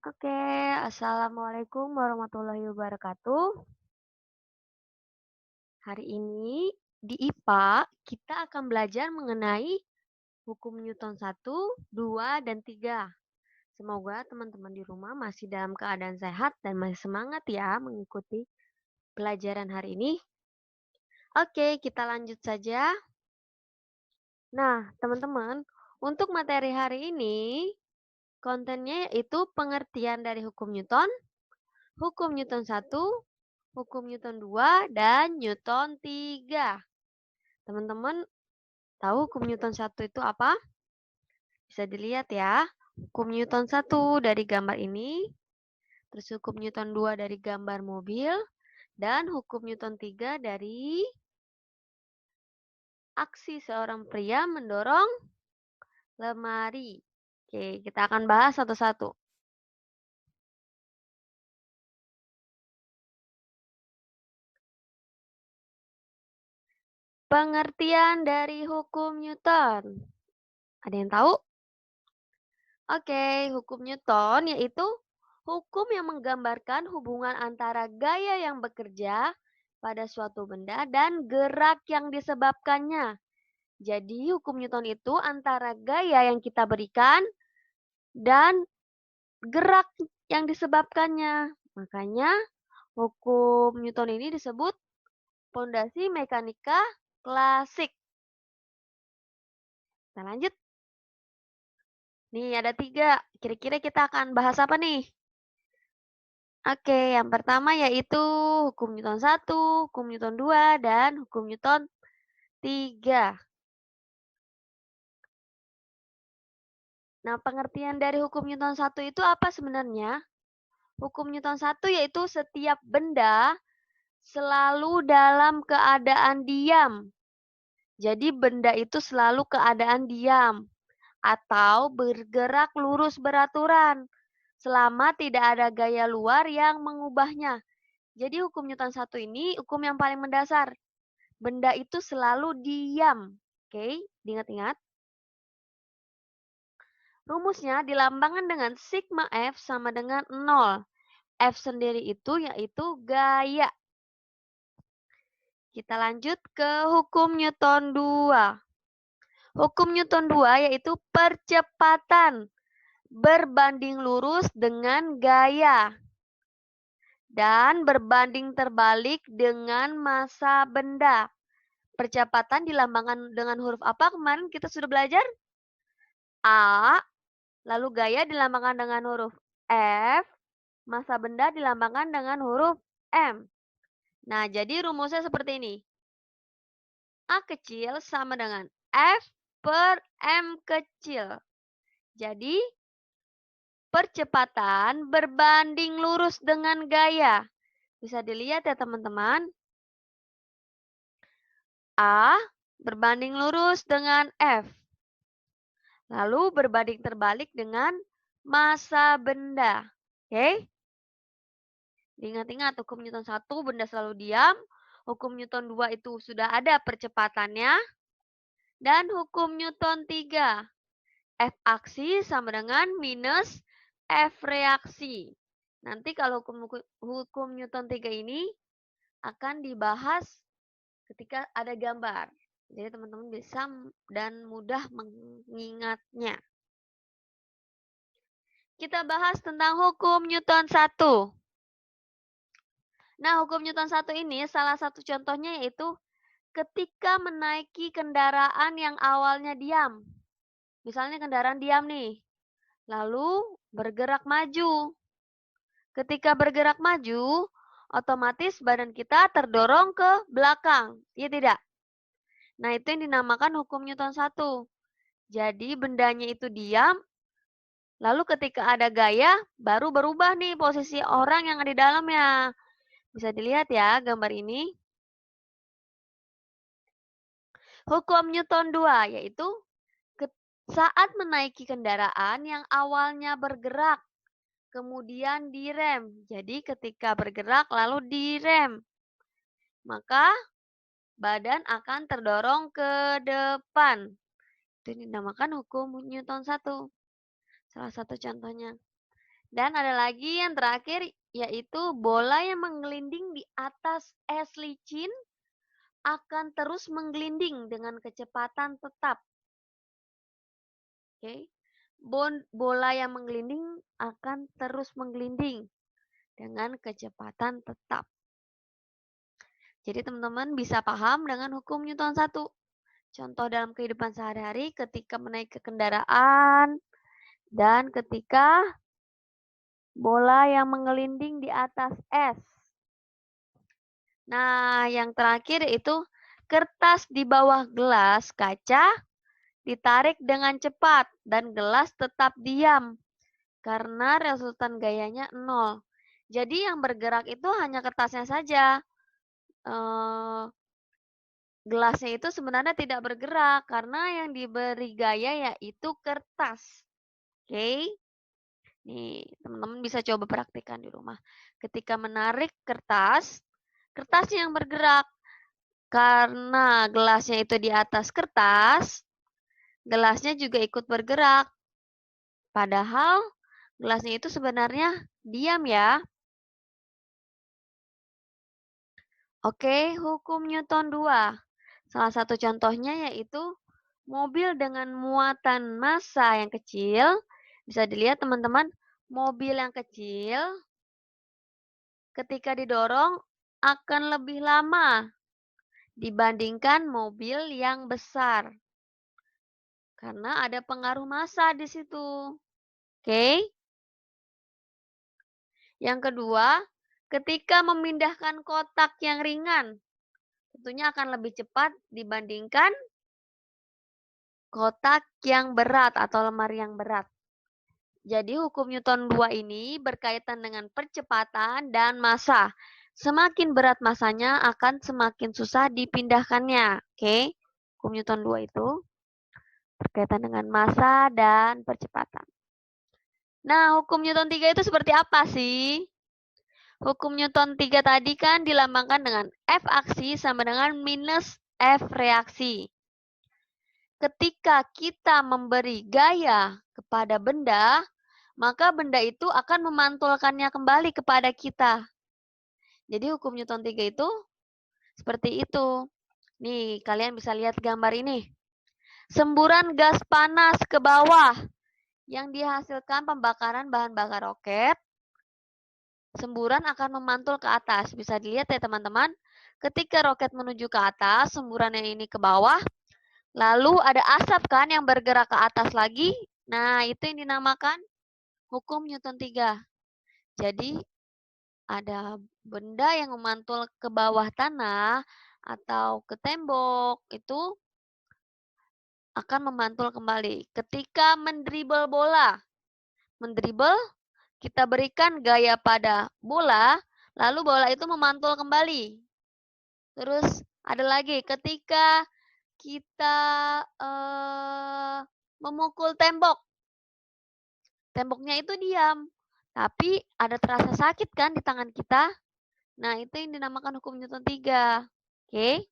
Oke, Assalamualaikum warahmatullahi wabarakatuh. Hari ini di IPA kita akan belajar mengenai hukum Newton 1, 2, dan 3. Semoga teman-teman di rumah masih dalam keadaan sehat dan masih semangat ya mengikuti pelajaran hari ini. Oke, kita lanjut saja. Nah, teman-teman, untuk materi hari ini, kontennya yaitu pengertian dari hukum Newton, hukum Newton 1, hukum Newton 2, dan Newton 3. Teman-teman tahu hukum Newton 1 itu apa? Bisa dilihat ya. Hukum Newton 1 dari gambar ini, terus hukum Newton 2 dari gambar mobil, dan hukum Newton 3 dari aksi seorang pria mendorong lemari. Oke, kita akan bahas satu-satu. Pengertian dari hukum Newton. Ada yang tahu? Oke, hukum Newton yaitu hukum yang menggambarkan hubungan antara gaya yang bekerja pada suatu benda dan gerak yang disebabkannya. Jadi, hukum Newton itu antara gaya yang kita berikan dan gerak yang disebabkannya. Makanya, hukum Newton ini disebut pondasi mekanika klasik. Kita lanjut. Nih, ada 3. Kira-kira kita akan bahas apa nih? Oke, yang pertama yaitu hukum Newton 1, hukum Newton 2, dan hukum Newton 3. Nah, pengertian dari hukum Newton 1 itu apa sebenarnya? Hukum Newton 1 yaitu setiap benda selalu dalam keadaan diam. Jadi benda itu selalu keadaan diam atau bergerak lurus beraturan selama tidak ada gaya luar yang mengubahnya. Jadi hukum Newton 1 ini hukum yang paling mendasar. Benda itu selalu diam. Oke, diingat-ingat. Rumusnya dilambangkan dengan sigma F sama dengan 0. F sendiri itu yaitu gaya. Kita lanjut ke hukum Newton 2. Hukum Newton 2 yaitu percepatan berbanding lurus dengan gaya dan berbanding terbalik dengan massa benda. Percepatan dilambangkan dengan huruf apa kemarin kita sudah belajar? A, lalu gaya dilambangkan dengan huruf F, massa benda dilambangkan dengan huruf M. Nah, jadi rumusnya seperti ini. A kecil sama dengan F per M kecil. Jadi, percepatan berbanding lurus dengan gaya. Bisa dilihat ya teman-teman. A berbanding lurus dengan F. Lalu berbanding terbalik dengan massa benda. Oke? Ingat-ingat hukum Newton 1 benda selalu diam. Hukum Newton 2 itu sudah ada percepatannya. Dan hukum Newton 3. F aksi sama dengan minus F reaksi. Nanti kalau hukum Newton 3 ini akan dibahas ketika ada gambar. Jadi teman-teman bisa dan mudah mengingatnya. Kita bahas tentang hukum Newton 1. Nah, hukum Newton 1 ini salah satu contohnya yaitu ketika menaiki kendaraan yang awalnya diam. Misalnya kendaraan diam nih. Lalu bergerak maju. Ketika bergerak maju, otomatis badan kita terdorong ke belakang. Iya tidak? Nah, itu yang dinamakan hukum Newton 1. Jadi bendanya itu diam, lalu ketika ada gaya, baru berubah nih posisi orang yang ada di dalamnya. Bisa dilihat ya gambar ini. Hukum Newton 2 yaitu saat menaiki kendaraan yang awalnya bergerak, kemudian direm. Jadi ketika bergerak lalu direm, maka badan akan terdorong ke depan. Itu dinamakan hukum Newton 1. Salah satu contohnya. Dan ada lagi yang terakhir, yaitu bola yang menggelinding di atas es licin akan terus menggelinding dengan kecepatan tetap. Oke. Bola yang menggelinding akan terus menggelinding dengan kecepatan tetap. Jadi teman-teman bisa paham dengan hukum Newton 1. Contoh dalam kehidupan sehari-hari ketika menaiki kendaraan dan ketika bola yang menggelinding di atas es. Nah, yang terakhir itu kertas di bawah gelas kaca ditarik dengan cepat dan gelas tetap diam karena resultan gayanya 0. Jadi yang bergerak itu hanya kertasnya saja. Gelasnya itu sebenarnya tidak bergerak karena yang diberi gaya yaitu kertas. Oke. Nih, teman-teman bisa coba praktikkan di rumah. Ketika menarik kertas, kertasnya yang bergerak. Karena gelasnya itu di atas kertas, gelasnya juga ikut bergerak. Padahal gelasnya itu sebenarnya diam ya. Oke, hukum Newton 2. Salah satu contohnya yaitu mobil dengan muatan massa yang kecil. Bisa dilihat teman-teman, mobil yang kecil ketika didorong akan lebih lama dibandingkan mobil yang besar. Karena ada pengaruh massa di situ. Oke. Yang kedua, ketika memindahkan kotak yang ringan, tentunya akan lebih cepat dibandingkan kotak yang berat atau lemari yang berat. Jadi hukum Newton 2 ini berkaitan dengan percepatan dan massa. Semakin berat massanya akan semakin susah dipindahkannya. Oke, hukum Newton 2 itu berkaitan dengan massa dan percepatan. Nah, hukum Newton 3 itu seperti apa sih? Hukum Newton 3 tadi kan dilambangkan dengan F aksi sama dengan minus F reaksi. Ketika kita memberi gaya kepada benda, maka benda itu akan memantulkannya kembali kepada kita. Jadi hukum Newton 3 itu seperti itu. Nih, kalian bisa lihat gambar ini. Semburan gas panas ke bawah yang dihasilkan pembakaran bahan bakar roket, semburan akan memantul ke atas. Bisa dilihat ya teman-teman. Ketika roket menuju ke atas, semburannya ini ke bawah, lalu ada asap kan yang bergerak ke atas lagi. Nah, itu yang dinamakan hukum Newton 3. Jadi, ada benda yang memantul ke bawah tanah atau ke tembok, itu akan memantul kembali. Ketika mendribel bola, mendribel, kita berikan gaya pada bola, lalu bola itu memantul kembali. Terus ada lagi, ketika kita memukul tembok, temboknya itu diam, tapi ada terasa sakit kan di tangan kita. Nah, itu yang dinamakan hukum Newton 3. Oke.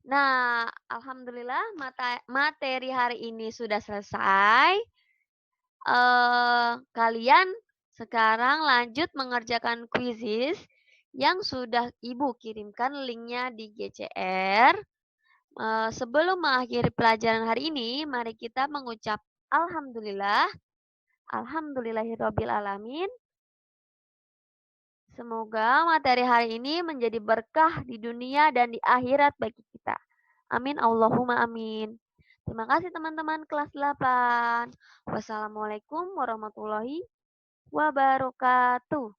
Nah, alhamdulillah materi hari ini sudah selesai. Kalian sekarang lanjut mengerjakan quizzes yang sudah Ibu kirimkan linknya di GCR. Sebelum mengakhiri pelajaran hari ini, mari kita mengucap Alhamdulillah. Alhamdulillahirabbil alamin. Semoga materi hari ini menjadi berkah di dunia dan di akhirat bagi kita. Amin Allahumma amin. Terima kasih teman-teman kelas 8. Wassalamualaikum warahmatullahi wabarakatuh.